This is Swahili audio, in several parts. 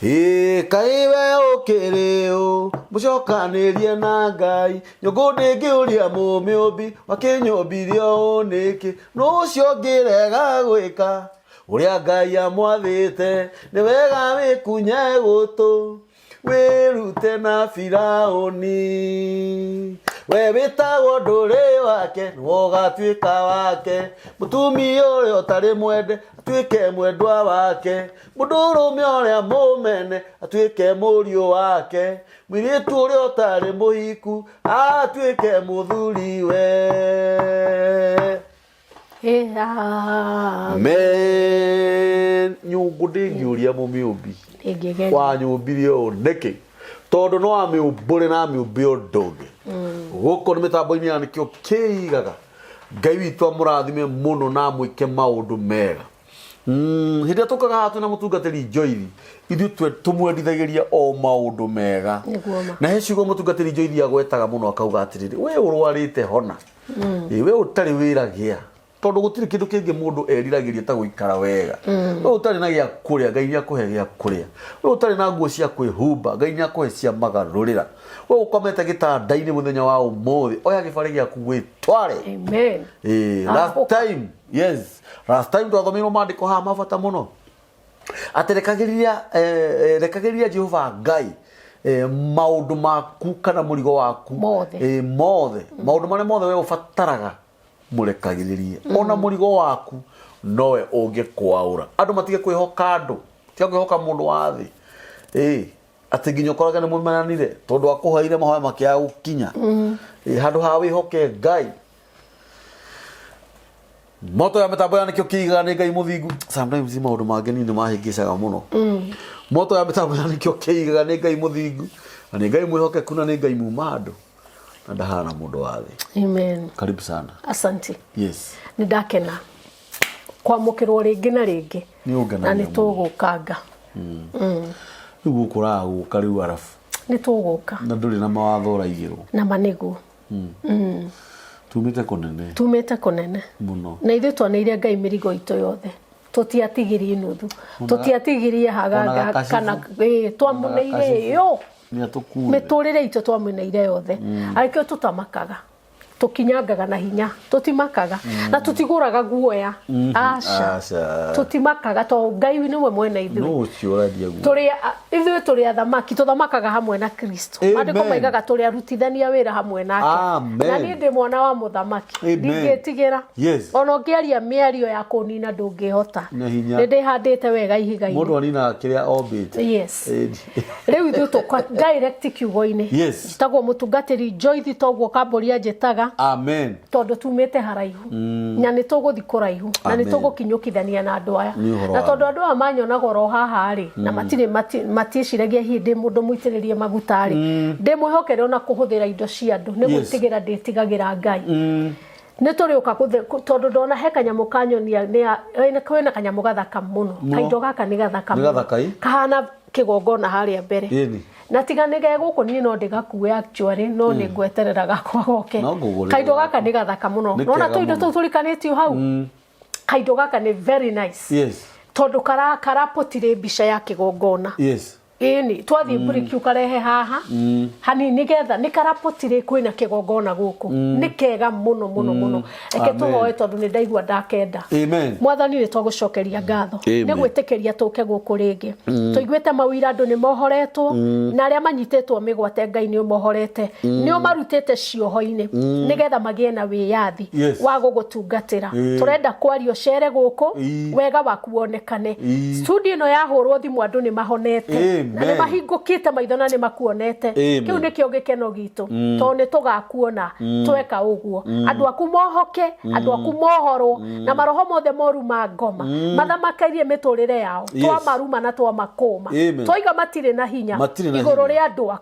Kaiwe ukireo mucokanĩrie na Ngai nyũngũ ndĩngĩũria mũmĩũmbi wakĩnyũmbirie ũnĩkĩ n'ũcio ngĩrega gwĩka ũrĩa Ngai amwathĩte nĩ wega wĩkunye gũtũ wĩrute na Firaũni we wĩtagwo ndũrĩ wake nĩwe ũgatuĩka wake mũtumia ũrĩa ũtarĩ mwende atuĩke mwendwa wake mũndũrũme ũrĩa mũmene atuĩke mũriũ wake mũirĩtu ũrĩa ũtarĩ mũhiku atuĩke mũthuriwe. Amen. Nyũngũ ndĩngĩũria mũmĩũmbi wanyũmbirie ũũ nĩkĩ tondũ no amĩũmbũre na amĩũmbe ũndũ ũngĩ gũkũ nĩ mĩtambo-inĩ ya nĩkĩo kĩigaga Ngai witũ amũrathime mũno na amwĩke maũndũ mega. Hĩndĩ ĩrĩa tũkaga haha twĩna mũtungatĩri Joyce ithuĩ tũmwendithagĩria o maũndũ mega na he ciugo mũtungatĩri Joyce agwetaga mũno akauga atĩrĩrĩ we ũrwarĩte hona we ũtarĩ wĩra gĩa tondũ gũtirĩ kĩndũ kĩngĩ mũndũ eriragĩria ta gũikara wega we ũtarĩ na gĩa kũrĩa Ngai nĩakũhe gĩa kũrĩa we ũtarĩ na nguo cia kwĩhumba Ngai nĩakũhe cia magarũrĩra we ũkomete gĩtanda-inĩ mũthenya wa ũmũthĩ oya gĩbarĩ gĩaku gwĩtware. Amen. Last time twathomeirwo maandĩko haha mabata mũno atĩ rekagĩria Jehova Ngai maũndũ maku kana mũrigo waku mothe maũndũ marĩa mothe we ũbataraga mũrekagĩrĩrie ona mũrigo waku nowe ũngĩkwaũra andũ matige kwĩhoka andũ tiga kwĩhoka mũndũ wa thĩ atĩ nginya ũkoraga nĩ mũmenanire tondũ akũhaire mahoya makĩaga gũkinya handũ ha wĩhoke Ngai. Moto ya mĩtambo ya nĩkĩo kĩigaga nĩ Ngai mũthingu. Sometimes maũndũ mangĩ nĩ mahĩngĩcaga mũno. Moto ya mĩtambo ya nĩkĩo kĩigaga nĩ Ngai mũthingu na nĩ Ngai mwĩhokeku na nĩ Ngai muma andũ na ndahana mũndũ wa thĩ. Amen. Karibu sana. Asante. Yes. Nĩ ndakena kwamũkĩrwo rĩngĩ na rĩngĩ na nĩ tũgũkanga. Rĩu ũkũraga gũka rĩu arabu nĩ tũgũka na ndũrĩ na mawatho ũraigĩrwo na manĩguo. Tumĩte kũnene mũno na ithuĩ twanĩire Ngai mĩrigo itũ yothe tũtiatigirie nuthu tũtiatigirie haganga kana twamũneire yo mĩtũrĩre itũ twamũneire yothe arĩkĩo tũtamakaga tukinyangaga na hinya tutimakaga na tutigũraga guoya aca tutimakaga to Ngai nĩ we mwene ithuĩ no ũcioragia guoya ithuĩ tũrĩ athamaki tuthamakaga hamwe na Kristo maandĩko maigaga tũrĩ arutithania wĩra hamwe nake na niĩ ndĩ mwana wa mũthamaki ndingĩtigĩra ona ũngĩaria mĩario ya kũnina ndũngĩhota nĩ ndĩhandĩte wega ihiga-inĩ mũndũ anina kĩrĩa ombĩte. Rĩu ithuĩ tũkwa direct kiugo-inĩ njĩtagwo mũtungatĩri Joyce toguo kambũria njĩtaga. Amen. Tondũ tumĩte haraihu na nĩ tũgũthi kũraihu na nĩ tũgũkinyũkithania na andũ aya na tondũ andũ aya manyonaga oro haha rĩ na maticiragia hĩndĩ mũndũ mũitĩrĩrie maguta rĩ ndĩmwĩhokere ona kũhũthĩra indo cia andũ nĩ gwĩtigĩra ndĩtigagĩra Ngai. Nĩ tũrĩũka tondũ ndona he kanyamũ kanyonia kwĩna kanyamũ gathaka mũno kaindo gaka nĩ gathaka mũno kahana kĩgongona harĩa mbere na tiganĩge gũkũ niĩ no ndĩgakue actually no nĩ ngweterera gakwa goke kaindo gaka nĩ gathaka mũno nona tũindo tũu tũrikanĩtio hau kaindo gaka nĩ very nice tondũ karapotire mbica ya kĩgongona ĩni twathiĩ mbũrĩki ũkarehe haha hanini nĩgetha nĩ karapotire kwĩna kĩgongona gũkũ nĩ kega mũno mũno mũno reke tũhoe tondũ nĩ ndaigua ndakenda. Mwathani nĩ twagũcokeria ngatho nĩ gwĩtĩkĩria tũke gũkũ rĩngĩ tũiguĩte mawĩra andũ nĩ mohoretwo na arĩa manyitĩtwo mĩgwate Ngai nĩ ũmohorete nĩ ũmarutĩte cioho-inĩ nĩgetha magĩe na wĩyathi wa gũgũtungatĩra tũrenda kwaria ũcere gũkũ wega waku wonekane studio ĩno yahũrwo thimũ andũ nĩ mahonete na nĩ mahingũkĩte maitho na nĩ makuonete kĩu nĩkĩo gĩkeno gitũ tondũ nĩ tũgakuona tweka ũguo andũ aku mohoke andũ aku mohorwo na maroho mothe moru ma ngoma mathamakairie mĩtũrĩre yao twamaruma na twamakũma twoiga matirĩ na hinya igũrũ rĩa andũ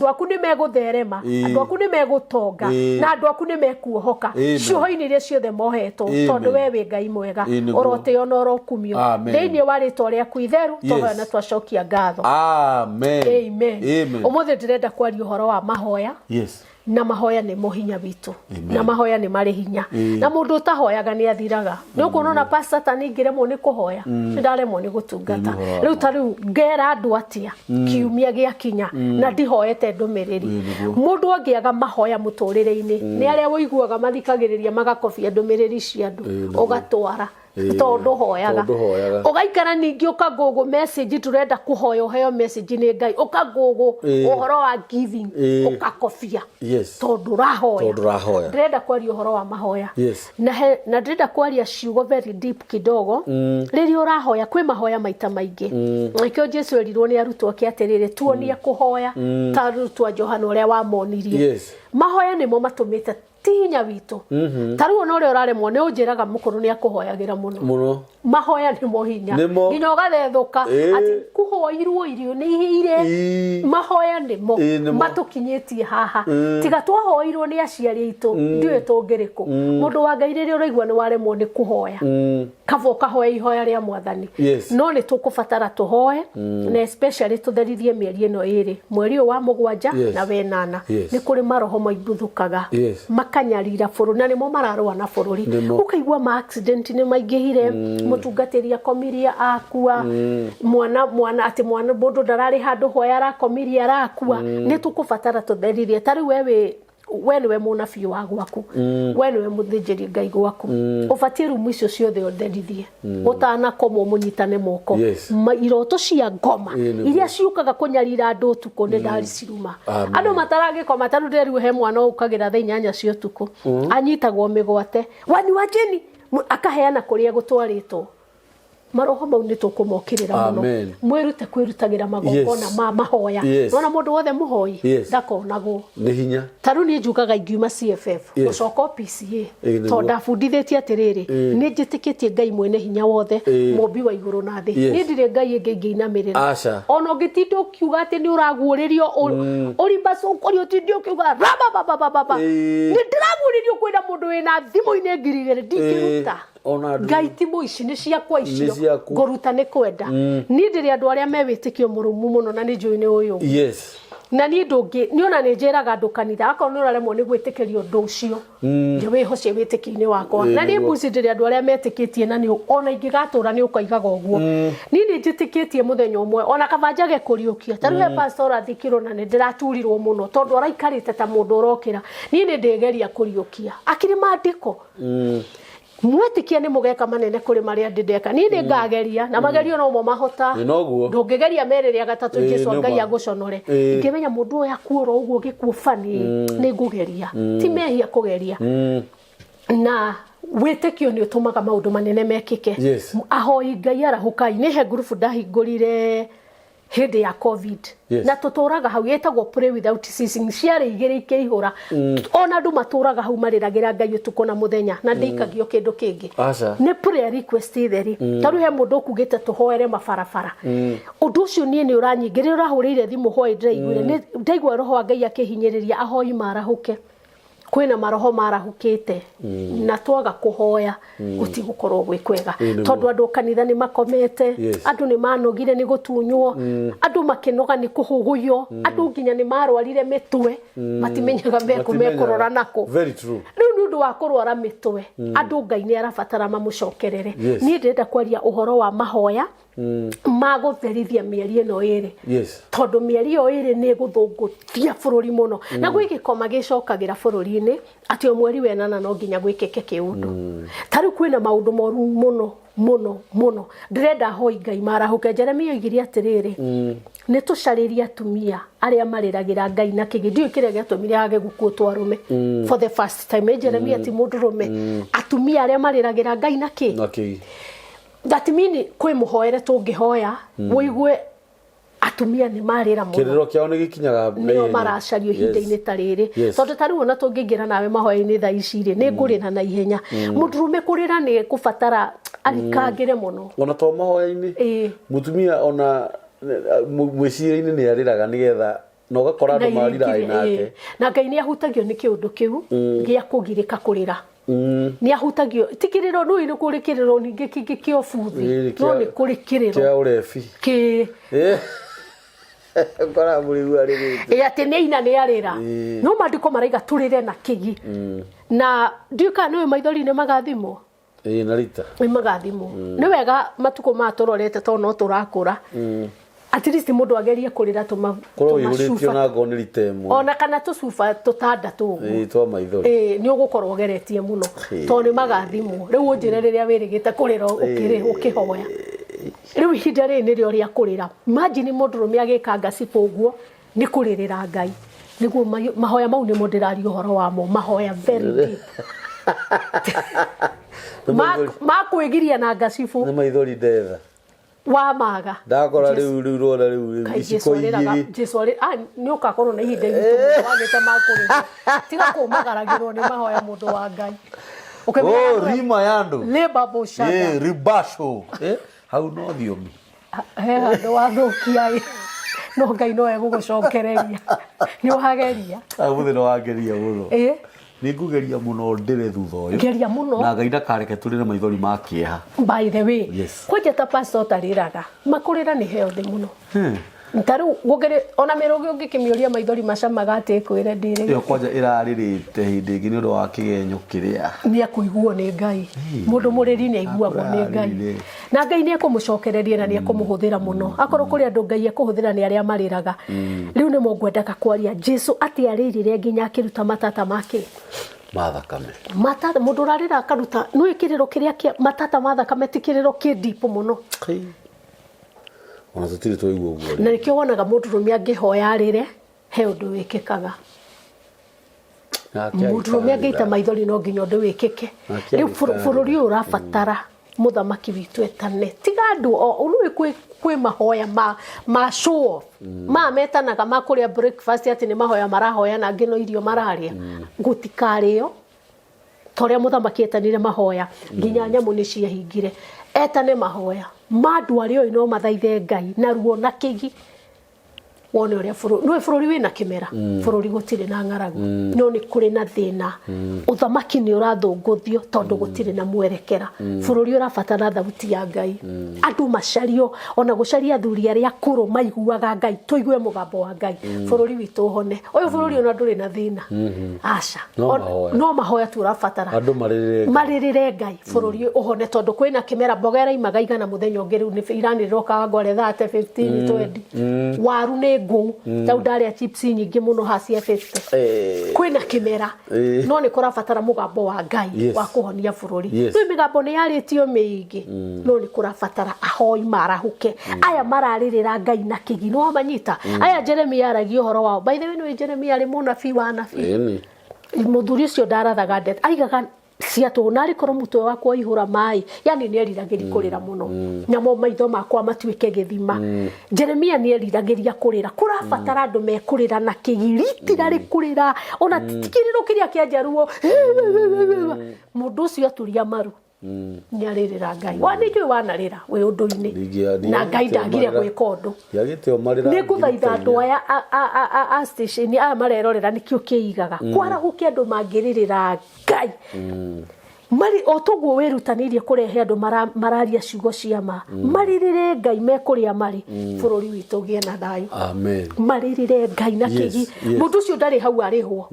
aku nĩ megũtherema andũ aku nĩ megũtonga na andũ aku nĩ mekuohoka cioho-inĩ iria ciothe mohetwo tondũ we wĩ Ngai mwega ũrotĩo na ũrokumio thĩinĩ wa rĩtwa rĩaku itheru tũhoya na twacokia ngatho. Amen. Umuthi ndirenda kwaria uhoro wa mahoya na mahoya nĩ mohinya witũ na mahoya nĩ marĩ hinya na mũndũ ũtahoyaga nĩ athiraga nĩ kuona pastor ta ningĩremwo nĩ kũhoya ndaremwo nĩ gũtungata rĩu ta rĩu ngera andũ atia kiumia gĩakinya na ndihoete ndũmĩrĩri mũndũ angĩaga mahoya mũtũrĩre-inĩ nĩ arĩa woiguaga mathikagĩrĩria magakobia ndũmĩrĩri cia andũ ũgatwara tondu hoyaga ugaikara ningi ukagugu message turenda kuhoya uheo message ni Ngai ukagugu uhoro wa giving ukakofia tondu rahoya ndrenda kwaria uhoro wa mahoya na ndrenda kwaria ciugo very deep kidogo riri urahoya kwi mahoya maita maingi nikio Jesu erirwo ni arutwo ake atiriri tuonie kuhoya ta rutwa Johana uria wamonirie mahoya nimo matumite tinya witũ taruo no rio raremwo ne unjiraga mukuru ni akuhoyagira muno mahoya ni mohinya nginya ugathethuka ati kuhoirwo irio ni ihire mahoya ni mo matukinyetie haha tiga twahoirwo ni aciari itu ndiwe tungiriku mundu wa Ngai riri uraigwa ni waremwo ni kuhoya kavoka hoya ihoya ria mwathani no ni tukubatara tuhoe na especially tutherithie mieri ino iri mweri wa mugwanja na wenana ni kuri maroho maibuthukaga makanyarira bururi na nimo mararwa na bururi ukaigwa ma accident ni maingihire mutungatĩri akomiria akua mwana ati mwana bondo ndarari handu hoya arakomiria arakua ni tukubatara tutherithie tari wewe niwe munabii wa gwaku we niwe muthinjiri Ngai gwaku ubatie rumu icio ciothe utherithie utanakomwo munyitane moko iroto cia ngoma iria ciukaga kunyarira andu tuko ni ndari ciruma andu mataragikoma taru nderiu he mwana ukagira thaa 8 cia tuko anyitagwo migwate wani wajeni akaheana kuria gutwaritwo maroho mau ni tukumokirira muno mwirute kwirutagira magongona ma mahoya nona mundu wothe muhoi ndakonago ni hinya taru ni njugaga ingiuma CFF ucoko PCA to ndabundithitie atiriri ni njitikitie Ngai mwene hinya wothe mumbi wa iguru na thi ni ndire Ngai ingĩinamirira ona ngitindo kiuga ati ni uraguuririo urimba cukuri utindio kiuga baba ni ndiraguuririo kwenda mundu wina thimu-ini ngirigere ndingiruta Ngai timo ici ni ciakwa icio ngoruta ni kwenda ni ndire andu aria mewitikio murumu muno na ni njui ni uyu na ni ndungi ni ona ni njiraga andu kanitha akoro ni uraremwo ni gwitikirio ndu ucio ni wihocie witiki-ini wakwa na ni mbuci ndire andu aria metikitie na ni ona ingigatura ni ukaigaga uguo ni njitikitie muthenya umwe ona kabanjage kuriukia taruhe pastor athikirwo na ni ndiraturirwo muno tondu araikarite ta mundu urokira ni ndigeria kuriukia akiri maandiko mwetikia ni mugeka manene kuri maria ndindeka ni ndi ngageria na magerio no mo mahota ndungigeria mereri agatatu Jesu Ngai aguconore ngimenya mundu oya kuoro uguo gikuofani ni ngugeria ti mehia kugeria na witekio ni utumaga maundu manene mekike ahoi Ngai arahukai ni he group ndahingurire hindi ya COVID na tuturaga hau yetagwo pray without ceasing ciare igire ikeihura ona andu maturaga hau mariragira Ngai utuko na muthenya na ndikagio kindu kingi ni prayer request itheri taru he mundu kugite tuhoere mabarabara undu ucio ni uranyingire urahurire thimu hoi ndaiguire ndaigwa roho wa Ngai akihinyiriria ahoi marahuke kwina maroho marahukite na twaga kuhoya gutigukorwo gwikwega tondu andu kanitha ni makomete andu ni manogire ni gutunywo andu makinoga ni kuhuguyo andu nginya ni marwarire mitwe matimenyaga mekurora nako very true riu ndu wa kurwara mitwe andu Ngai ni arabatara mamucokerere ni ndenda kwaria uhoro wa mahoya magutherithia mieri ino iri tondu mieri iyo iri ni guthungutia bururi muno na gwikikoma gicokagira bururi-ini ati mweri wenana no nginya gwikike kiundu taru kwina maundu moru muno ndrenda hoi Ngai marahuke Jeremia oigire atiriri ni tucariria atumia aria mariragira Ngai na kigi ndio kire giatumire age gukuotwo arume for the first time Jeremia ti mundurume atumia aria mariragira Ngai na kigi that mean kwi muhoere tungihoya woigwe atumia ni marira muno kiriro kiao ni gikinyaga no maracario hinda-ini tariri tondu tari wona tungingira nawe mahoya-ini tha iciri ni ngurira na ihenya mundurume kurira ni kubatara arikangire muno ona to mahoya-ini mutumia ona mwiciri-ini ni ariraga nigetha no gakora andu marira nake na Ngai ni ahutagio ni kiundu kiu gia kugirika kurira ni ahutagio tikiriro no ino kurikiriro ningi kingi kio futhi no ni kurikiriro kia urefi Kora mũrĩgu arĩrĩte. Ati nĩ ina nĩ arĩra. No mandĩko maraiga tũrĩre na kĩgi. Na ndiuka nĩ maithori nĩ magathimwo. Na rita. Nĩ magathimwo. Nĩ wega matukũ ma tũrorete to no tũrakũra. At least mũndũ agerie kũrĩra tũmacuba na ngo nĩ rita ĩmwe. Ona kana tũcuba tũtandatũ ũguo. Twa maithori. Nĩ ũgũkorwo ũgeretie mũno. To nĩ magathimwo. Rĩu ũnjĩre rĩrĩa wĩrĩgĩte kũrĩra ũkĩhoya. Rĩu ihinda rĩrĩ nĩrĩo rĩa kũrĩra. Imagine mũndũrũme agĩkanga cipo ũguo nĩ kũrĩrĩra Ngai. Nĩguo mahoya mau nĩ mũndĩrari ũhoro wamo. Mahoya very deep. Ma kwĩgiria na ngacibu. Nĩ maithori ndetha. Wa maga ndakora rĩu rona rĩu iciko igiri Jesu nĩ ũkakorwo na ihinda itũ wagĩte makũrĩra tiga kũmagaragĩrwo nĩ mahoya mũndũ wa Ngai rima yando lebabosha ribasho hau no thiomi he handũ wathũkia no Ngai no egũgũcokereria nĩ ũhageria mũthĩ no wageria mũno nĩ ngugeria mũno ndĩre thutha ũyũ ngeria mũno na Ngai ndakareke tũrĩre maithori ma kĩeha. By the way kwanja ta pastor tarĩraga makũrĩra nĩ healthy mũno ntaru gũgere ona mĩrũgĩ ũngĩkĩmĩũria maithori macamaga atĩ kwĩre ndĩrĩ ĩyo kwanja ĩrarĩrĩte hĩndĩ ĩngĩ nĩ ũndũ wa kĩgenyo kĩrĩa nĩ akũiguo nĩ Ngai mũndũ mũrĩri nĩ aiguagwo nĩ Ngai na Ngai nĩ ekũmũcokereria na nĩ ekũmũhũthĩra mũno akorwo kũrĩ andũ Ngai ekũhũthĩra nĩ arĩa marĩraga rĩu nĩ mũngwendaga kwaria Jesu atĩ arĩrire nginya akĩruta matata make mathakame matata mũndũ ũrarĩra akaruta nĩ kĩrĩro kĩrĩa matata mathakame ti kĩrĩro kĩ deep mũno ona tũtirĩ twaigua ũguo na nĩkĩo wonaga mũndũrũme angĩhoya arĩre he ũndũ wĩkĩkaga mũndũrũme angĩita maithori no nginya ũndũ wĩkĩke rĩu bũrũri ũyũ ũrabatara mũthamaki witũ etane tiga andũ ũnũĩ kwĩ mahoya ma show off metanaga ma kũrĩa breakfast atĩ nĩ mahoya marahoya na angĩ no irio mararĩa gũtikarĩo torĩa mũthamaki etanire mahoya nginya nyamũ nĩ ciahingire etane mahoya mandũ arĩa oĩ no mathaithe Ngai na ruo na kĩgi wone ũrĩa bũrũri wĩna kĩmera bũrũri gũtirĩ na ng'aragu no nĩ kũrĩ na thĩna ũthamaki nĩ ũrathũngũthio tondũ gũtirĩ na mwerekera bũrũri ũrabatara thauti ya Ngai andũ macario ona gũcaria athuri arĩa akũrũ maiguaga Ngai tũigue mũgambo wa Ngai bũrũri witũ ũhone ũyũ bũrũri ona ndũrĩ na thĩna aca no mahoya tu ũrabatara andũ marĩrĩre Ngai bũrũri ũhone tondũ kwĩna kĩmera mboga ĩraimaga igana mũthenya ũngĩ rĩu nĩ iranĩrĩrwo kawangware 30 15 20 waru nĩ ngũ tau ndarĩa chips nyingĩ mũno hacia 50 kwĩna kĩmera no nĩ kũrabatara mũgambo wa Ngai wa kũhonia bũrũri rĩu mĩgambo nĩ yarĩtio mĩingĩ no nĩ kũrabatara ahoi marahũke aya mararĩrĩra Ngai na kĩgi no manyita aya Jeremia aragia ũhoro wao by the way nĩ Jeremia arĩ mũnabii wa nabii mũthuri ũcio ndarathaga ndeto aigaga ciatũ na rĩkorwo mũtwe wakwa ihũra maĩ yani nĩ eriragĩria kũrĩra mũno nyamo maitho makwa matuĩke gĩthima Jeremia nĩ eriragĩria kũrĩra kũrabatara andũ mekũrĩra na kĩgiritira rĩkũrĩra ona tikĩrĩro kĩrĩa kĩanjaruo mũndũ ũcio aturia maru nĩ arĩrĩra Ngai wanĩjũĩ wanarĩra wĩ ũndũ-inĩ na Ngai ndagire gwĩka ũndũ nĩ ngũthaitha andũ aya a station aya marerorera nĩkĩo kĩigaga kwarahũke andũ mangĩrĩrĩra Ngai mari otoguo wĩrutanĩirie kũrehe andũ mararia ciugo cia ma marĩrĩre Ngai mekũrĩa marĩ bũrũri witũ ũgĩe na thayũ amen marĩrĩre Ngai na kĩgi mũndũ ũcio ndarĩ hau arĩhwo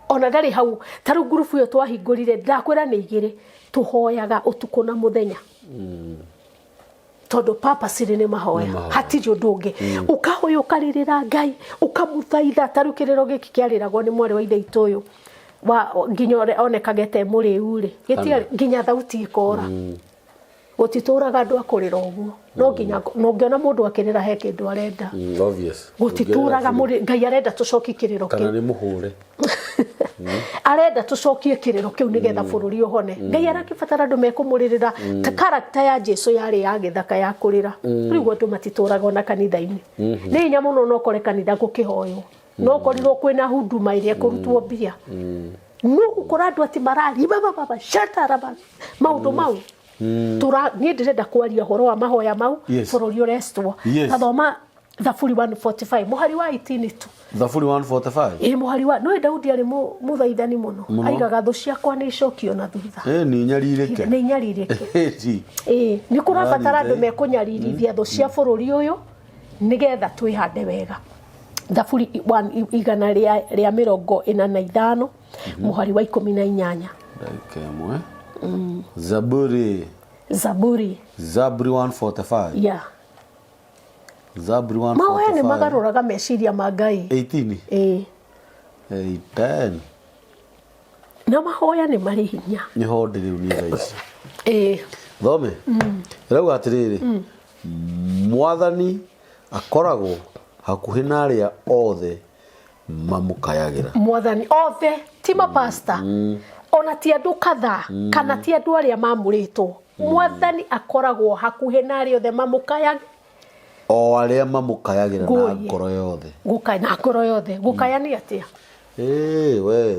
ona ndarĩ hau tarũ ngurubu ĩyo twahingũrire ndakwĩra nĩ igĩrĩ tuhoyaga utuko na muthenya todo papa siri ni mahoya hatirĩ ũndũ ũngĩ ukahoya ukaririra Ngai ukamuthaitha tarukiriro giki kiariragwo ni mwari wa ithe itũ ũyũ wa nginya onekagete mũrĩu rĩ gĩtia nginya thauti ikora gutitũraga andũ akũrĩra ũguo no nginya no ngĩona mũndũ akĩrĩra he kĩndũ arenda obvious gutitũraga Ngai arenda tucokie kĩrĩro kĩu kana nĩ mũhũre arenda tucokie kĩrĩro kĩu nĩgetha bũrũri ũhone Ngai arakĩbatara andũ mekũmũrĩrĩra ta character ya Jesu yarĩ ya gĩthaka ya kũrĩra rĩu andũ matitũraga ona kanitha-inĩ nĩ hinya mũno no kore kanitha gũkĩhoywo no korirwo kwĩna huduma ĩrĩa kũrutwo mbia no gũkora andũ ati marari baba shataraba maũndũ mau niĩ ndĩrenda kwaria ũhoro wa mahoya mau bũrũri ũrestwo gathoma Thaburi 145 muhari wa 18 tu Thaburi 145 muhari wa no Daudi arĩ mũthaithani mũno aigaga thũ ciakwa nĩ icokio na thutha nĩ nyarirĩke nĩ kũrabatara andũ mekũnyaririthia thũ cia bũrũri ũyũ nigetha twihande wega Thaburi 145 muhari wa 18 dakika imwe Zaburi 145 yeah Zaburi 145 mahoya ni magaruraga meciria ma Ngai 18 10 na mahoya ni mari hinya ni hodi riu ni thaici thome rauga atiriri mwathani akoragwo hakuhi na aria othe mamukayagira mwathani othe tima pastor ona ti andu kadha kana ti andu aria mamuritwo mwathani akoragwo hakuhi na aria othe mamukayagira o aria mamukayagira na ngoro yothe gukaya na ngoro yothe gukaya ni atia we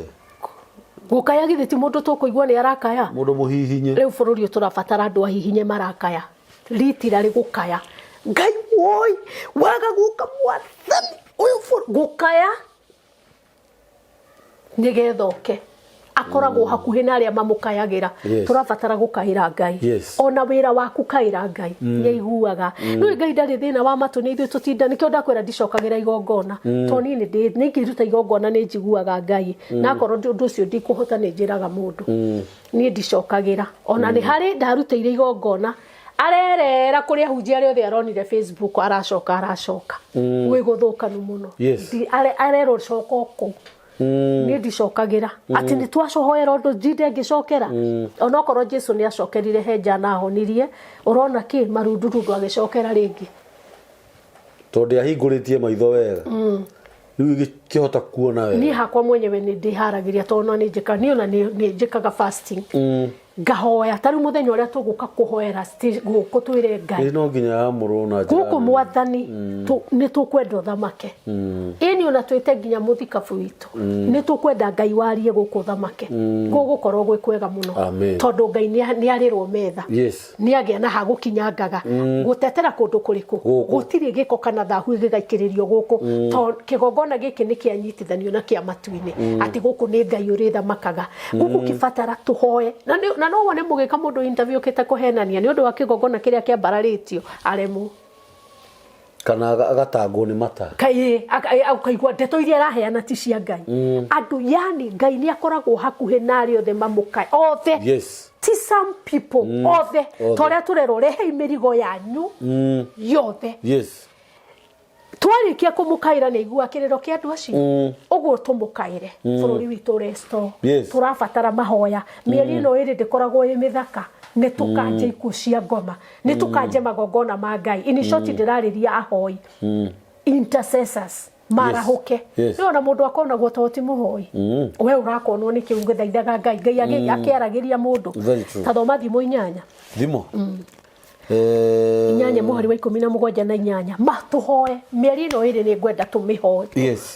gukaya githi ti mundu tukuigua ni arakaya mundu muhihinye riu bururi turabatara andu ahihinye marakaya ritira ri gukaya Ngai woi waga guka mwathani uyu gukaya nigethoke akoragwo hakuhi na aria mamukayagira turabatara gukaira Ngai ona wira waku kaira Ngai ni aiguaga no Ngai ndari thina wa matu ni ithu tutinda nikio ndakwira ndicokagira igongona to ni ni ngiruta igongona ni njiguaga Ngai na korwo ndu ucio ndikuhota ni njiraga mundu ni ndicokagira ona ni hari ndarutire igongona arerera kuria hunjia ri othe aronire Facebook aracoka wi guthukanu muno arero cokoko ni ndicokagira ati ni twacohoera undu njinde ngicokera ona korwo Jesu ni acokerire henja na ahonirie urona ki marundurundu agicokera ringi tondu ahinguritie maitho wega riu kihota kuona wega ni hakwa mwenyewe ni ndiharagiria tondu ni njika ni ona ni njikaga fasting ngahoya tari muthenya uria tuguka kuhoera guku twire Ngai no nginya amuru na njira guku mwathani ni tukwenda thamake ini ona twite nginya muthikabu witu ni tukwenda Ngai warie guku thamake gugukorwo gwi kwega muno tondu Ngai ni arirwo metha ni agia na hagukinyangaga gutetera kundu kuriku gutiri giko kana thahu gigaikiririo guku to kigongona giki ni kianyitithanio na kia matuini ati guku ni Ngai uri thamakaga guku kibatara tuhoe na no wone mugika mundu interview kita kuhenania ni undu wa kigongona kiria kia bararitio aremu kana agatangwo ni mata kai akaigwa ndeto iria araheana ti cia Ngai andu yani Ngai ni akoragwo hakuhi na aria othe mamukai othe ti some people othe toria turero rehe imirigo yanyu yothe twarikia kumukaira ni igua kiriro kia andu acio uguo tumukaire bururi witu resto turabatara mahoya mieri no iri ndikoragwo i mithaka ni tukanje ikucia ngoma ni tukanje magongona ma Ngai in short ndirariria ahoi intercessors marahuke no na mundu akona gwo toti muhoi we urakonwo ni kiungo thaithaga Ngai akiaragiria mundu tathoma thimo 8 thimo inyanya muhari wa 17 na 8 matuhoe mieri no iri ni ngwenda tumihoe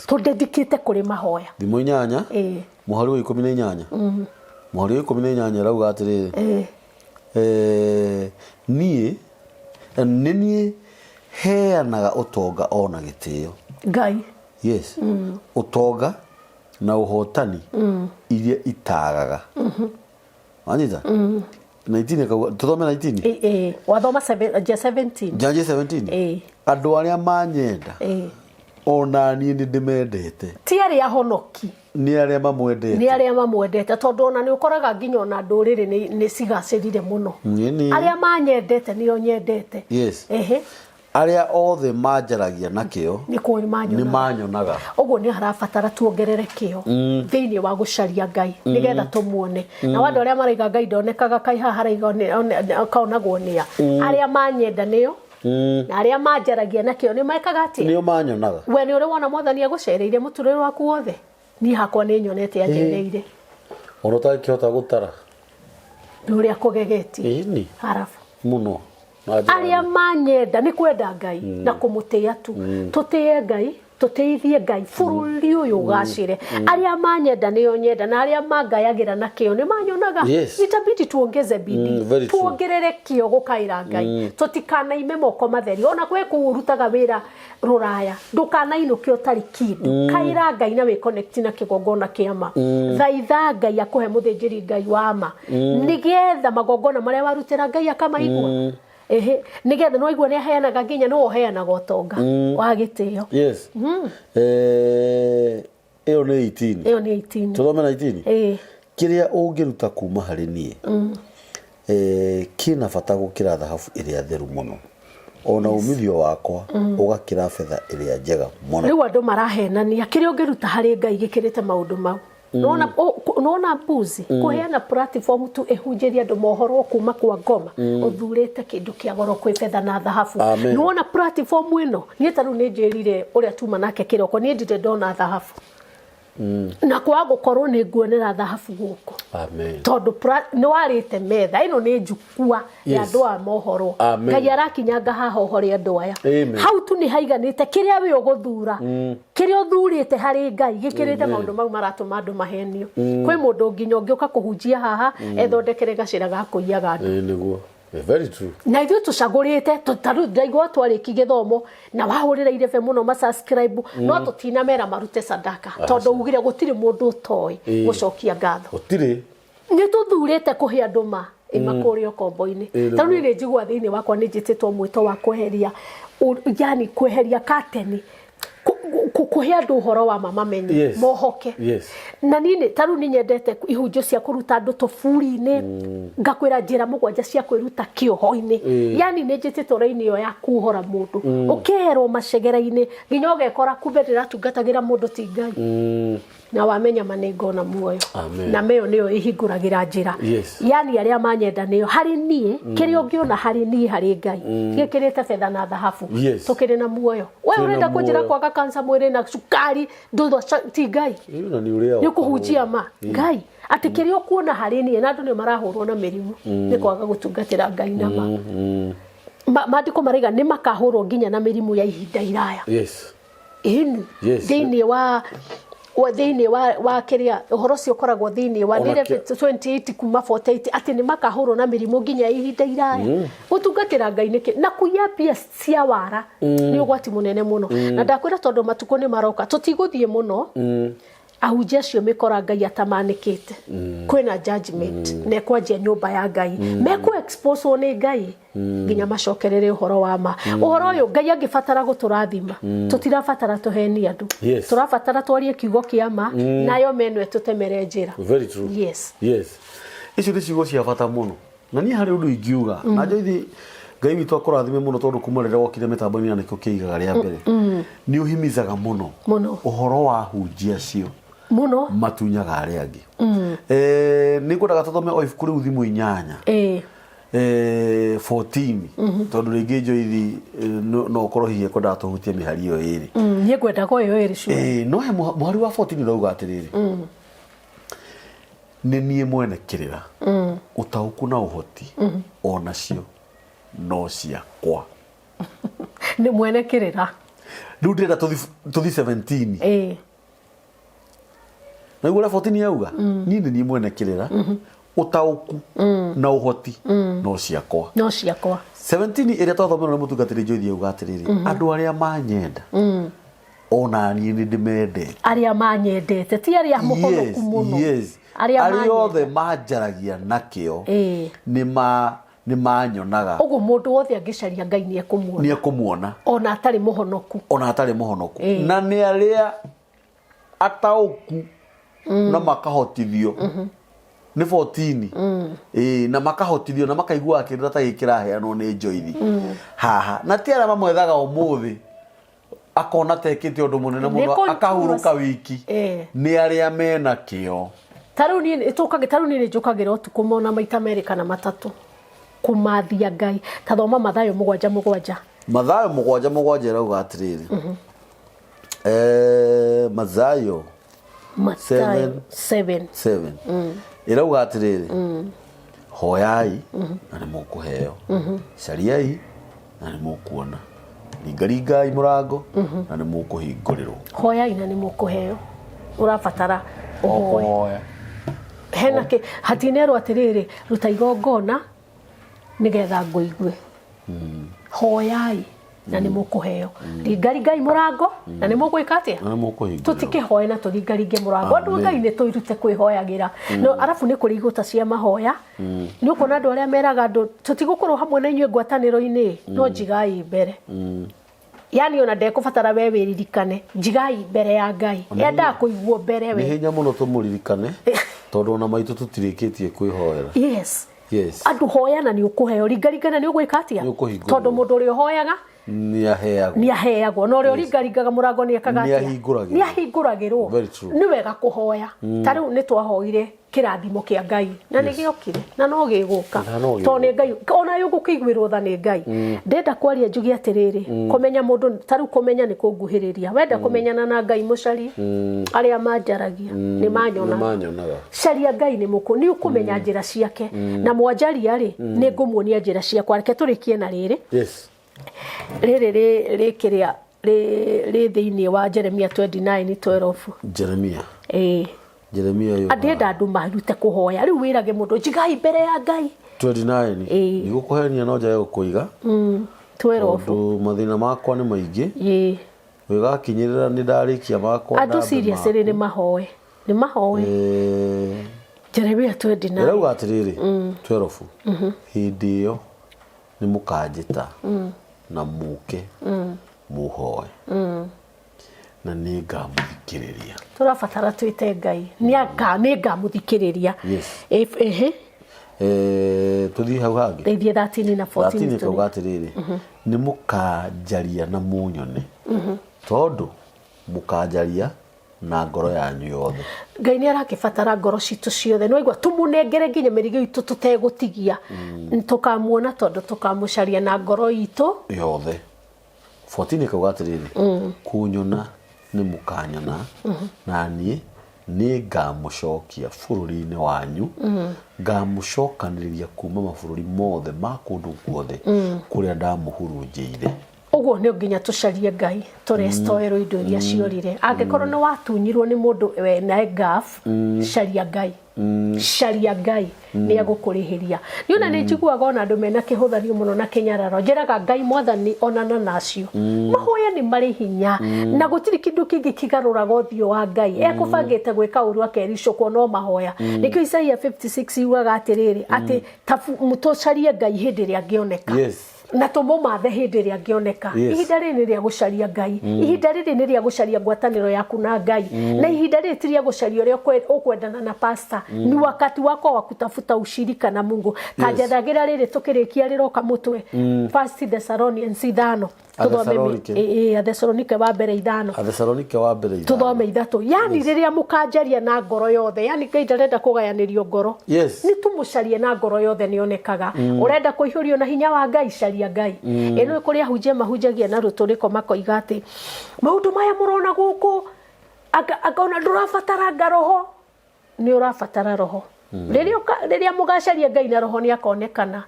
tudedicate kuri mahoya thimo 8 muhari wa 18 muhari wa 18 rauga atiriri nie heanaga utonga ona gitio Ngai utonga na uhotani iria itagaga anita 19 tuthome 19 wathoma 17 andu aria manyenda ona ni ndimendete ti aria honoki ni aria mamwendete tondu ona ni ukoraga nginya ona nduriri ni cigacirire muno aria manyendete ni onyendete aria othe manjaragia nakio ni manyonaga uguo ni harabatara tuongerere kio thiini wa gucaria Ngai nigetha tumuone na wandu aria maraiga Ngai ndonekaga kai haraiga kaonagwo nia aria manyenda nio na aria manjaragia nakio ni maikaga ati nio manyonaga we ni uri wona mwathani agucereire muturire waku wothe ni hakwa ni nyonete ajereire ono ta kihota gutara nuri akugegetie harafu muno aria manyenda ni kwenda Ngai na kumutia tu tutie Ngai tuteithie Ngai bururi uyu gacire aria manyenda ni onyenda na aria mangayagira nakio ni manyonaga itabidi tuongeze bidii tuongerere kio gukaira Ngai tutikana ime moko matheri ona kwe kurutaga wira ruraya ndukana inukio tari kindu kaira Ngai na we connect na kigongona kiama thaitha Ngai akuhe muthinjiri Ngai wa ma nigetha magongona maria warutira Ngai akamaigwa nigetha no igua ni aheanaga nginya no oheanaga utonga wa gitio. Yes. Eo ni 18. Eo ni 18. Tuthome na 18. Kiria ungiruta kuma hari nie kina bata gukira thahabu iria theru muno ona umithio wakwa ugakira betha iria njega muno. Riu andu marahenania kiria ungiruta hari Ngai gikirite maundu mau. Nona mbuzi kuheana platform tu ehunjeria andu mohoro kuma kwa ngoma uthurite kindu kia goro kwi betha na thahabu. Nona platform ino nie taru ni njirire uria tuma nake kiroko ni ndire ndona thahabu. Na kwa gukorwo ni nguonera thahabu guku. Amen. Tondu ni warite metha ino ni njukua ya andu a mohoro. Ngai arakinyanga haha hori andu aya. Hau tu ni haiganite kiria we uguthura. Kiria uthurite hari Ngai gikirite maundu mau maratuma andu mahenio. Kwi mundu nginya ngioka kuhunjia haha ethondekere gacira ga kuiyaga andu. Niguo. Very true. Na ithu tucagurite tutaru ndaigwa twariki githomo na wahurira irefe muno ma subscribe no tutina mera marute sadaka tondu ugire gutiri mundu utoi gucokia ngatho gutiri ni tuthurite kuhe andu ma imakurio kombo-ini tanu ni njigwa thiini wakwa ni njititwo mwito wa kweheria yani kweheria kateni kuhe andu uhoro wa mama menye mohoke na nini taru ni nyendete ihunjo cia kuruta andu tofuri-ini ngakwira njira mugwanja cia kwiruta kioho-ini yani ni njititwo raini yo ya kuhora mundu ukerwo macegera-ini nginya ugekora kumbe ndiratungatagira mundu ti Ngai na wamenya manengo na muoyo na meyo niyo ihinguragira njira yani aria manyenda niyo hari nie kirio ngiona hari nie hari Ngai gikirite betha na thahabu tukiri na muoyo we urenda kunjira kwaga kansa mwiri na sukari ndutho ti Ngai ni kuhunjia ma Ngai ati kirio kuona hari nie na andu ni marahurwo na mirimu ni kwaga gutungatira Ngai na ma maandiko mariga ni makahurwo nginya na mirimu ya ihinda iraya thiini wa kiria uhoro cio koragwo thiini wa 28 kuma 48 ati ni makahurwo na mirimu nginya ihinda iraya gutungatira Ngai niki na kuya pia cia wara ni ugwati munene muno na ndakwira tondu matuko ni maroka tutiguthie muno ahunjia cio mikora Ngai atamanikite kwina judgment ne kwanjia nyumba ya Ngai meku expose ni Ngai nginya macokerere uhoro wa ma uhoro uyu Ngai angibatara guturathima tutirabatara tuheni andu turabatara twarie kiugo kia ma nayo menwe tutemere njira. Very true. Yes icio ni ciugo cia bata muno na ni hari undu ingiuga na njoithi Ngai witu akurathime muno tondu kuma rira wokire mitambo-ini na nikio kiigaga ria mbere ni uhimizaga muno uhoro wa hunjia cio muno matunyaga aria angi ni ngwendaga tuthome o ibuku riu thimu 8 14 tondu ringi njoithi no ukorwo hihi ekwendaga tuhutie mihari iyo iri ni ngwendaga iyo iri sure no he muhari wa 14 urauga atiriri ni nie mwene kirira utauku na uhoti ona cio no ciakwa ni mwene kirira riu ndirenda tuthi 17 na igura 14 yauga ni ni mwene kirira utauku na uhoti no ciakwa 17 iria twathomera na mutungatiri Njoithi yauga atiriri andu aria manyenda ona ni ndimende aria manyendete ti aria muhonoku muno aria othe manjaragia nakio ni manyonaga ugu mundu wothe angicaria Ngai ni ekumuona ona atari muhonoku na ni aria atauku na makahotithio ni 14 na makahotithio na makaigua kindu ta gikiraheanwo ni Njoithi haha na ti aria mamwethaga umuthi akona tekite undu munene muno akahuruka wiki ni aria mena kio taru ni njukagira utuku mona maita meri kana matatu kumathia Ngai tathoma Mathayo 7:7 Mathayo 7:7 rauga atiriri Mathayo 7 irauga atiriri hoyai na ni mukuheo cariai na ni mukuona ringaringai murango na ni mukuhingurirwo hoyai na ni mukuheo urabatara uhoya hena ke hatinero atiriri ruta igongona nigetha nguigue hoyai na nä må kå heo ringaringai må rango na nä må gwä ka atä tå tikä hoe na tå ringaringe må rango andå ngai nä tå irute kwä hoyagä ra no arabu nä kå rä igå ta cia mahoya nä å kona andå arä a meraga andå tå tigå korwo hamwe na inyuä ngwatanä ro-inä no njigai mbere yani ona ndekå batara we wä ririkane njigai mbere ya ngai endaa kå iguo mbere we nä hinya må no tå må ririkane tondå ona maitå tå tirä kä tie kwä hoera andå hoyana nä å kå heo ringaringana nä å gwä ka atä a tondå må ndå å rä a å hoyaga nä aheagwo na å rä a å ringaringaga må rango nä ekaga nä ahingå ragä rwo nä wega kå hoya ta rä u nä twahoire kä rathimo kä a ngai na nä gä okire na no gä gå ka tondå nä ngai ona yå gå kä iguä rwo tha nä ngai ndenda kwaria njuge atä rä rä kå menya må ndå ta rä u kå menya nä kå nguhä rä ria wenda kå menyana na ngai må carie arä a manjaragia nä manyonaga caria ngai nä må kå nä å kå menya njä ra ciake na mwanjaria rä nä ngå muonia njä ra ciakwa reke tå rä kie na rä rä rä rä kä rä a rä thä inä wa Jeremia 29:12 Jeremia andenda andå marute kå hoya rä u wä rage må ndå njigai mbere ya ngai 29 nä gå kå henia no njage gå kå iga tondå mathä na makwa nä maingä wä gakinyä rä ra nä ndarä kia makwa andå seriously nä mahoe Jeremia 29 rauga atä rä rä 12 hä ndä ä yo nä må kanjä ta na må ke må hoe na nä ngamå thikä rä ria tå rabatara twä te ngai nä ngamå thikä rä ria tå thiä hau hangä teithie 13 na 14 kauga atä rä rä nä må kanjaria na må nyone tondå må kanjaria na ngoro yanyu yothe ngai nä arakä batara ngoro citå ciothe no igua tå må nengere nginya mä rigo itå tå tegå tigia tå kamuona tondå tå kamå caria na ngoro itå yothe 14 kauga atä rä rä kå nyona nä må kanyona na niä nä ngamå cokia bå rå ri-inä wanyu ngamå cokanä rä ria kuma mabå rå ri mothe ma kå ndå guothe kå rä a ndamå hurunjä ire uguo nä nginya tå carie ngai tå restoerwo indo iria ciorire angä korwo nä watunyirwo nä må ndå wena gaf caria ngai nä agå kå rä hä ria nä ona nä njiguaga ona andå mena kä hå thanio må no na kä nyararo njeraga ngai mwathani onana nacio mahoya nä marä hinya na gå tirä kä ndå kä ngä kä garå raga å thiå wa ngai ekå bangä te gwä ka å ru akericåkwo no mahoya nä kä Isaia 56 yugaga atä rä rä atä tå carie ngai hä ndä ä rä a ngä oneka na tå må mathe hä ndä ä rä a ngä oneka ihinda rä nä rä a gå caria ngai ihinda rä rä nä rä a gå caria ngwatanä ro yaku na ngai na ihinda rä ti rä a gå caria å rä a å kwendana na pasta ni wakati wako wa kutafuta ushirika na Mungu kanjathagä ra rä rä tå kä rä kia rä roka må twe 1 Thessalonians 5 Athesalonike wa mbere 5 tå thome 3 yani rä rä a må kanjaria na ngoro yothe yani ngai ndarenda kå gayanä rio ngoro nä tå må carie na ngoro yothe nä onekaga å renda kå ihå rio na hinya wa ngai caria ngai ä no kå rä ahunjia mahunjagia na rå tå rä ko makoiga atä maå ndå maya må rona gå kå akona ndå rabatara ngaroho nä å rabatara roho rä rä a må gacaria ngai na roho nä akonekana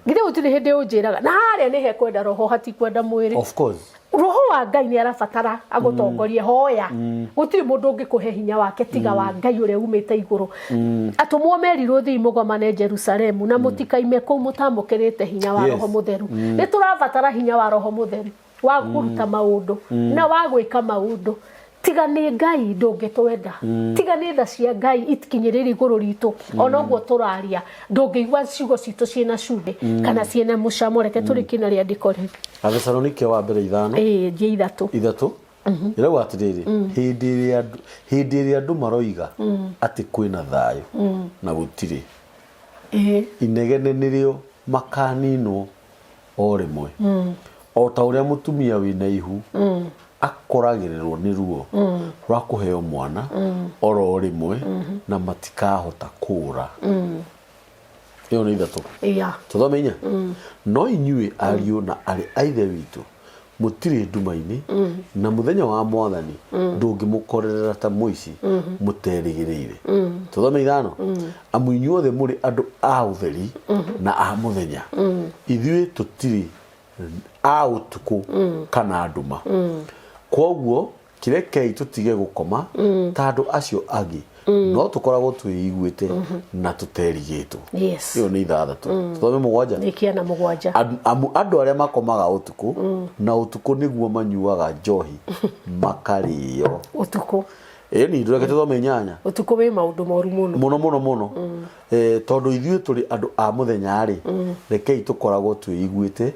githä gå tirä hä ndä å njä raga na harä a nä he kwenda roho hatikwenda mwä rä roho wa ngai nä arabatara agå tongorie hoya gå tirä må ndå å ngä kå he hinya wake tiga wa ngai å rä a umä te igå rå atå mwo merirwo thii må gomane Jerusalemu na må tikaime kå u må tamå kä rä te hinya wa roho må theru nä tå rabatara hinya wa roho må theru wa kå ruta maå ndå na wa gwä ka maå ndå tiga nä ngai ndå ngä twenda tiga nä tha cia ngai itikinyä rä ri igå rå ritå ona å guo tå raria ndå ngä igua ciugo citå ciä na cumbä kana ciä na må camo reke tå rä kä na rä andä rä Athesalonike wa mbere 5 ithatå irauga atä rä rä hä ndä ä rä a andå maroiga atä kwä na thayå na gå tirä inegene nä rä o makaninwo o rä mwe o ta å rä a må tumia wä na ihu akoragä rä rwo nä ruo rwa kå heo mwana oro rä mwe na matikahota kå ra ä yo nä ithatå tå thome 4 no inyuä ariå na arä a ithe witå må tirä nduma-inä na må thenya wa mwathani ndå ngä må korerera ta må ici må terä gä rä ire tå thome 5 amu inyuothe må rä andå a å theri na a må thenya ithuä tå tirä a å tukå kana nduma kwoguo kirekei tutige gukoma ta andu acio agi no tukoragwo twĩiguĩte na tũterigĩtwo ĩyo nĩ ithathatũ tũthome mũgwanja nĩkia na mũgwanja andũ arĩa makomaga ũtukũ na ũtukũ nĩguo manyuaga njohi makarĩo ũtukũ ni ndureke tuthome 8 ũtukũ wĩ maũndũ moru mũno tondũ ithuĩ tũrĩ andũ a mũthenya rĩ rekei tũkoragwo twĩiguĩte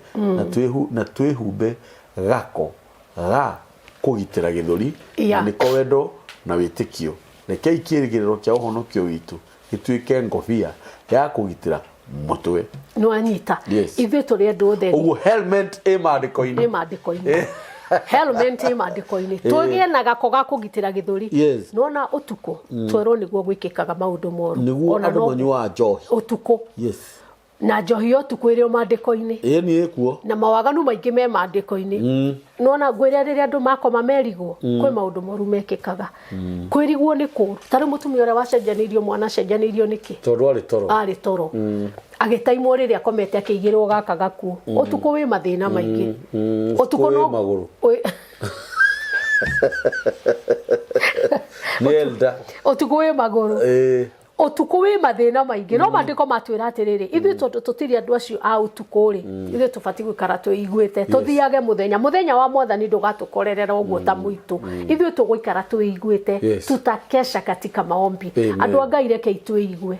na twĩhumbe gako ga kũgitĩra gĩthũri na nĩko wendo na wĩtĩkio rekei kĩrĩgĩrĩro kĩa ũhonokio witũ gĩtuĩke ngobia ya kũgitĩra mũtwe no anyita ithuĩ tũrĩ andũ othe ũguo helmet ĩmandĩko-inĩ helmet ĩmandĩko-inĩ tũgĩe na gako ga kũgitĩra gĩthũri nona ũtukũ twerwo nĩguo gwĩkĩkaga maũndũ moru nĩguo andũ manyuaga njohi ũtukũ na njohi ũtukũ ĩrĩ mandĩko-inĩ nĩ ĩkuo na mawaganu maingĩ me mandĩko-inĩ nona ngwĩra rĩrĩa andũ makoma merigwo kwĩ maũndũ moru mekĩkaga kwĩrigwo nĩ kũru tarĩ mũtumia ũrĩa wacenjanirio mwana cenjanirio nĩkĩ tondũ arĩ toro agĩtaimwo rĩrĩa akomete akĩigĩrwo gaka gakuo ũtukũ wĩ mathĩna maingĩ ũtukũ no magũrũ nĩelda ũtukũ wĩ magũrũ ũtukũ wĩ mathĩna maingĩ no mandĩko matwĩra atĩrĩrĩ ithuĩ tũtirĩ andũ acio a ũtukũ rĩ ithuĩ tũbatiĩ gũikara twĩiguĩte tũthiage mũthenya wa mwathani ndũgatũkorerera ũguo ta mũitũ ithuĩ tũgũikara twĩiguĩte tutakesha katika maombi andũ a Ngai rekei twĩigue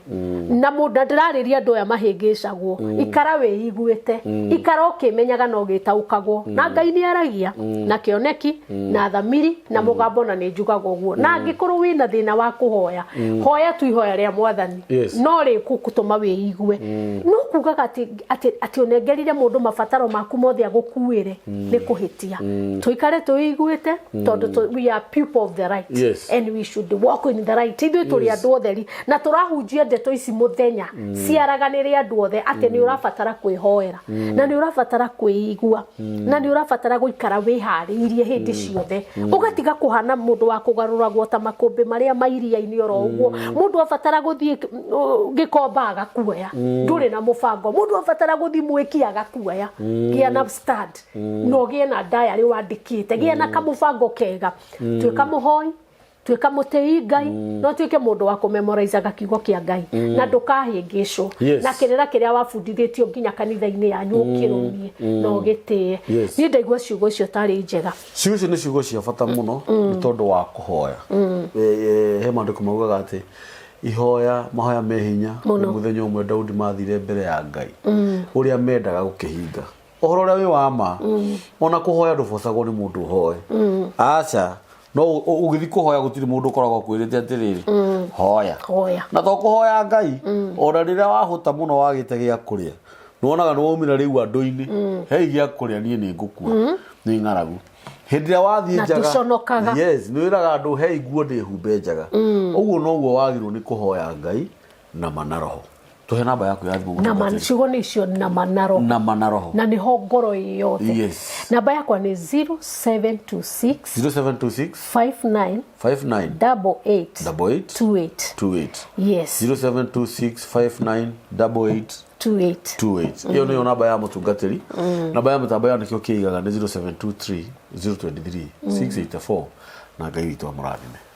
na mũndũ ndĩrarĩria andũ aya mahĩngĩcagwo ikara wĩiguĩte ikara ũkĩmenyaga no gĩtaũkagwo na Ngai nĩ aragia na kĩoneki na thamiri na mũgambo na nĩ njugaga ũguo na angĩkorwo wĩna thĩna wa kũhoya hoya tu ihoya rĩa mwathani no rĩ gũtũma wĩigue no kugaga atĩ onengerire mũndũ mabataro maku mothe agũkuĩre nĩ kũhĩtia tũikare twĩiguĩte tondũ we are people of the right and we should walk in the right ithuĩ tũrĩ andũ otheri na tũrahunjia ndeto ici mũthenya ciaraganĩre andũ othe atĩ nĩ ũrabatara kwĩhoera na nĩ ũrabatara kwĩigua na nĩ ũrabatara gũikara wĩharĩirie hĩndĩ ciothe ũgatiga kũhana mũndũ wa kũgarũragwo ta makũmbĩ marĩa mairia-inĩ oro ũguo mũndũ abatara gũthiĩ gĩkomba agakuoya ndũrĩ na mũbango mũndũ abatara gũthiĩ mwĩki agakuoya gĩa na stand no gĩa na diary wandĩkĩte gĩa na kamũbango kega tuĩka mũhoi tuĩka mũtĩi Ngai no tuĩke mũndũ wa kũmemorize gakiugo kĩa Ngai na ndũkahĩngĩcwo na kĩrĩra kĩrĩa wabundithĩtio nginya kanitha-inĩ yanyu ũkĩrũmie no gĩtĩe niĩ ndaigua ciugo icio tarĩ njega ciugo icio nĩ ciugo cia bata mũno nĩ tondũ wa kũhoya he maandĩko maugaga atĩ ihoya mahoya me hinya mũthenya ũmwe Daudi mathire mbere ya Ngai ũrĩa mendaga gũkĩhinga ũhoro ũrĩa wĩ wa ma ona kũhoya ndũbocagwo nĩ mũndũ ũhoe aca no ũgĩthi kũhoya gũtirĩ mũndũ ũkoragwo kwĩrĩte atĩrĩrĩ hoya na to kũhoya Ngai ona rĩrĩa wahũta mũno wagĩte gĩa kũrĩa nĩwonaga nĩwaumĩra rĩu andũ-inĩ hei gĩa kũrĩa niĩ nĩ ngũkua nĩ ng'aragu hĩndĩ ĩrĩa wathiĩ njaga nĩ wĩraga andũ hei nguo ndĩhumbe njaga ũguo noguo wagĩrĩirwo nĩ kũhoya Ngai na manaroho tuhe namba yaku ya thimũ na mancigo nĩ icio na manaroho na nĩho ngoro yothe namba yakwa nĩ 0726 59 88 yes 0726 59 88 iyo nĩyo namba ya mũtungatĩri namba ya mĩtambo ya nĩkĩo kĩigaga nĩ 0723 023 684 na Ngai witũ amũrathime.